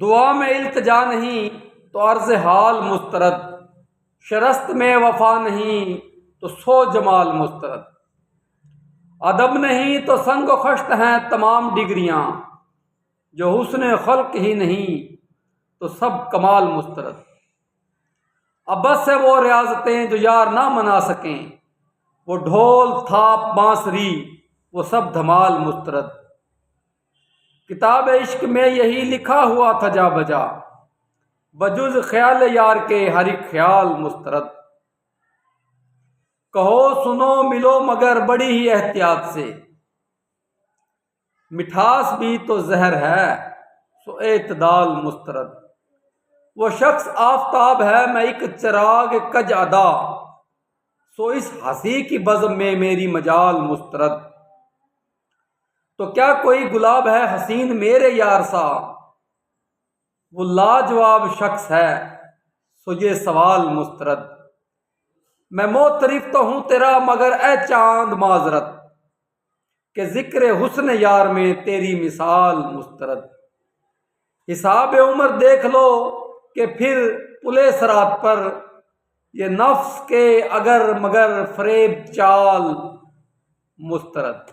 دعا میں التجا نہیں تو عرض حال مسترد، شرست میں وفا نہیں تو سو جمال مسترد، ادب نہیں تو سنگ و خشت ہیں تمام ڈگریاں، جو حسن خلق ہی نہیں تو سب کمال مسترد۔ اب بس ہے وہ ریاضتیں جو یار نہ منا سکیں، وہ ڈھول تھاپ بانسری وہ سب دھمال مسترد۔ کتاب عشق میں یہی لکھا ہوا تھا جا بجا، بجز خیال یار کے ہر ایک خیال مسترد۔ کہو سنو ملو مگر بڑی ہی احتیاط سے، مٹھاس بھی تو زہر ہے سو اعتدال مسترد۔ وہ شخص آفتاب ہے میں ایک چراغ کج ادا، سو اس ہنسی کی بزم میں میری مجال مسترد۔ تو کیا کوئی گلاب ہے حسین میرے یار سا، وہ لاجواب شخص ہے سو یہ سوال مسترد۔ میں معترف تو ہوں تیرا مگر اے چاند معذرت، کہ ذکر حسن یار میں تیری مثال مسترد۔ حساب عمر دیکھ لو کہ پھر پلے صراط پر، یہ نفس کے اگر مگر فریب چال مسترد۔